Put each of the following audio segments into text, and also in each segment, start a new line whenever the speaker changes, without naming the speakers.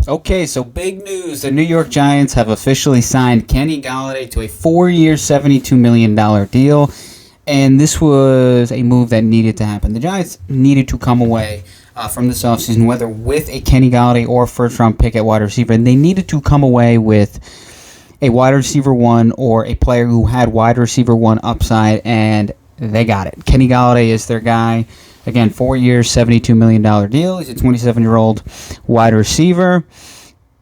Okay, so big news. The New York Giants have officially signed Kenny Golladay to a 4-year, $72 million deal. And this was a move that needed to happen. The Giants needed to come away from this offseason, whether with a Kenny Golladay or first-round pick at wide receiver. And they needed to come away with a wide receiver one or a player who had wide receiver one upside, and they got it. Kenny Golladay is their guy. Again, 4 years, $72 million deal. He's a 27-year-old wide receiver.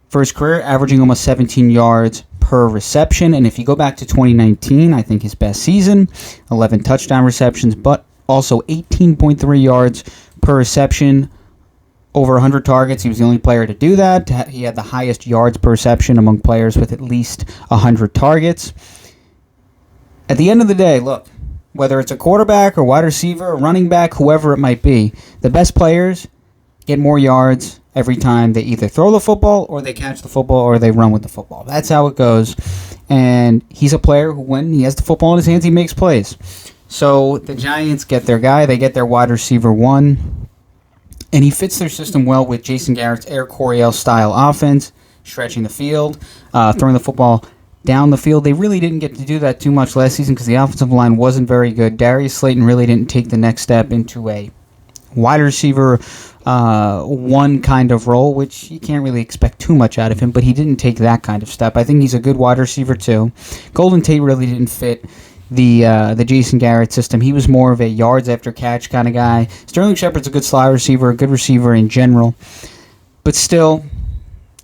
For his career, averaging almost 17 yards per reception. And if you go back to 2019, I think his best season, 11 touchdown receptions, but also 18.3 yards per reception, over 100 targets. He was the only player to do that. He had the highest yards per reception among players with at least 100 targets. At the end of the day, look, whether it's a quarterback or wide receiver or running back, whoever it might be, the best players get more yards every time they either throw the football or they catch the football or they run with the football. That's how it goes. And he's a player who, when he has the football in his hands, he makes plays. So the Giants get their guy. They get their wide receiver one. And he fits their system well with Jason Garrett's Air Coryell style offense, stretching the field, throwing the football down the field. They really didn't get to do that too much last season because the offensive line wasn't very good. Darius Slayton really didn't take the next step into a wide receiver one kind of role, which you can't really expect too much out of him, but he didn't take that kind of step. I think he's a good wide receiver too. Golden Tate really didn't fit the Jason Garrett system. He was more of a yards after catch kind of guy. Sterling Shepard's a good slot receiver, a good receiver in general, but still,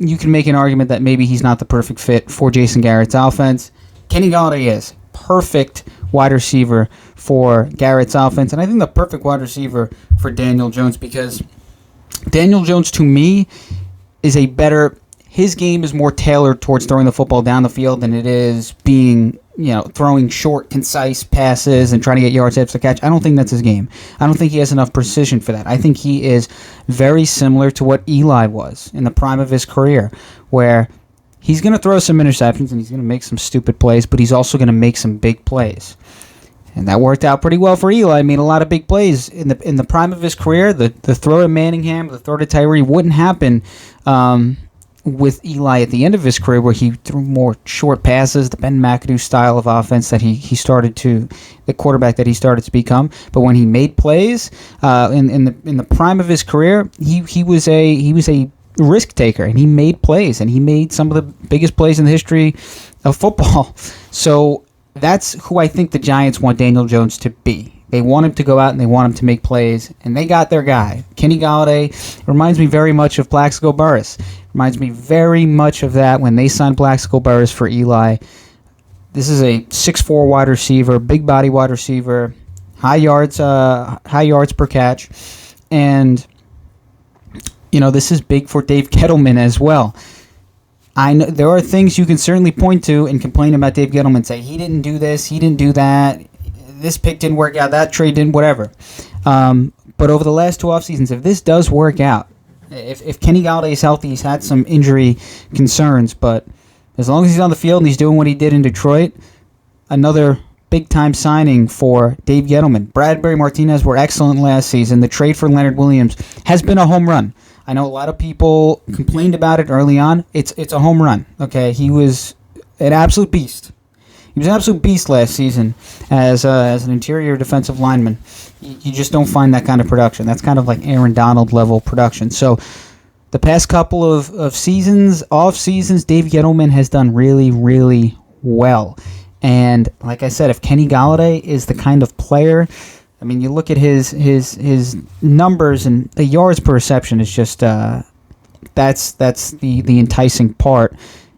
you can make an argument that maybe he's not the perfect fit for Jason Garrett's offense. Kenny Golladay is perfect wide receiver for Garrett's offense, and I think the perfect wide receiver for Daniel Jones, because Daniel Jones, to me, is a better... His game is more tailored towards throwing the football down the field than it is being, throwing short, concise passes and trying to get yards after the catch. I don't think that's his game. I don't think he has enough precision for that. I think he is very similar to what Eli was in the prime of his career, where he's going to throw some interceptions and he's going to make some stupid plays, but he's also going to make some big plays. And that worked out pretty well for Eli. He made a lot of big plays. In the prime of his career, the throw to Manningham, the throw to Tyree wouldn't happen with Eli at the end of his career, where he threw more short passes, the Ben McAdoo style of offense that he started to, the quarterback that he started to become. But when he made plays in the prime of his career, he was a risk taker, and he made plays, and he made some of the biggest plays in the history of football. So that's who I think the Giants want Daniel Jones to be. They want him to go out and they want him to make plays, and they got their guy. Kenny Golladay reminds me very much of Plaxico Burress. Reminds me very much of that when they signed Plaxico Burress for Eli. This is a 6'4" wide receiver, big body wide receiver, high yards per catch, and this is big for Dave Gettleman as well. I know there are things you can certainly point to and complain about Dave Gettleman, say he didn't do this, he didn't do that, this pick didn't work out, that trade didn't, whatever. But over the last 2 off seasons, if this does work out, if Kenny Golladay is healthy, he's had some injury concerns, but as long as he's on the field and he's doing what he did in Detroit, another big-time signing for Dave Gettleman. Bradbury Martinez were excellent last season. The trade for Leonard Williams has been a home run. I know a lot of people complained about it early on. It's a home run. Okay, he was an absolute beast. He was an absolute beast last season as an interior defensive lineman. You just don't find that kind of production. That's kind of like Aaron Donald level production. So the past couple of seasons, off seasons, Dave Gettleman has done really, really well. And like I said, if Kenny Golladay is the kind of player, I mean, you look at his numbers, and the yards per reception is just that's the enticing part,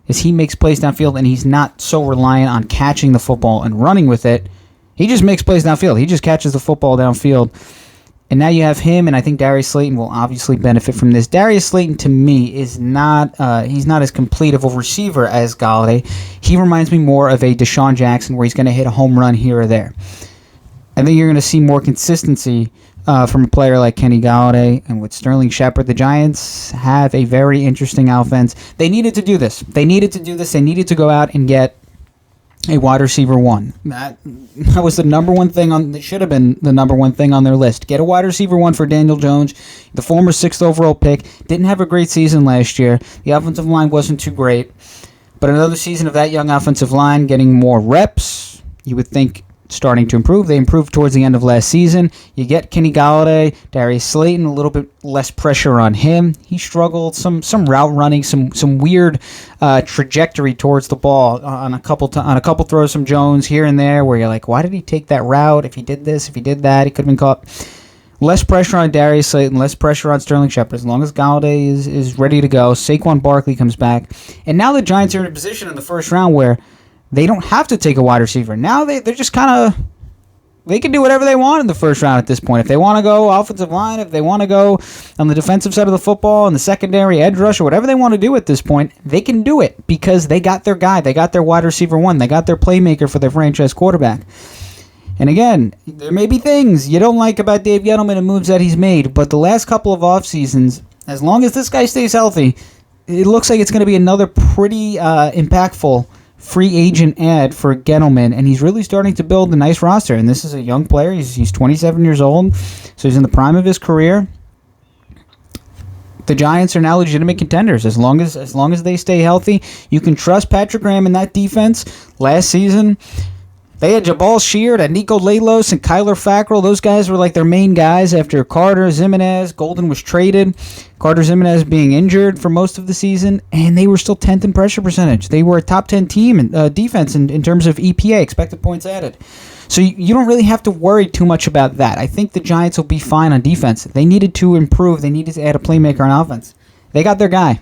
is he makes plays downfield, and he's not so reliant on catching the football and running with it. He just makes plays downfield. He just catches the football downfield. And now you have him, and I think Darius Slayton will obviously benefit from this. Darius Slayton, to me, is not he's not as complete of a receiver as Golladay. He reminds me more of a Deshaun Jackson, where he's going to hit a home run here or there. I think you're going to see more consistency from a player like Kenny Golladay. And with Sterling Shepard, the Giants have a very interesting offense. They needed to do this. They needed to go out and get a wide receiver one. That was the number one thing on. That should have been the number one thing on their list. Get a wide receiver one for Daniel Jones, the former 6th overall pick. Didn't have a great season last year. The offensive line wasn't too great, but another season of that young offensive line getting more reps. You would think starting to improve. They improved towards the end of last season. You get Kenny Golladay, Darius Slayton, a little bit less pressure on him. He struggled, some route running, some weird trajectory towards the ball on a couple throws from Jones here and there, where you're like, why did he take that route? If he did this, if he did that, he could have been caught. Less pressure on Darius Slayton, less pressure on Sterling Shepard. As long as Golladay is ready to go, Saquon Barkley comes back, and now the Giants are in a position in the first round where they don't have to take a wide receiver. Now they're just kind of, they can do whatever they want in the first round at this point. If they want to go offensive line, if they want to go on the defensive side of the football, in the secondary, edge rush, or whatever they want to do at this point, they can do it because they got their guy. They got their wide receiver one. They got their playmaker for their franchise quarterback. And again, there may be things you don't like about Dave Gettleman and moves that he's made, but the last couple of off seasons, as long as this guy stays healthy, it looks like it's going to be another pretty impactful free agent ad for Gettleman, and he's really starting to build a nice roster. And this is a young player. He's 27 years old, so he's in the prime of his career. The Giants are now legitimate contenders as long as they stay healthy. You can trust Patrick Graham in that defense. Last season, they had Jabal Sheard and Nico Lalos and Kyler Fackrell. Those guys were like their main guys after Carter Zimenez. Golden was traded. Carter Zimenez being injured for most of the season, and they were still 10th in pressure percentage. They were a top 10 team in defense in terms of EPA, expected points added. So you don't really have to worry too much about that. I think the Giants will be fine on defense. They needed to improve. They needed to add a playmaker on offense. They got their guy.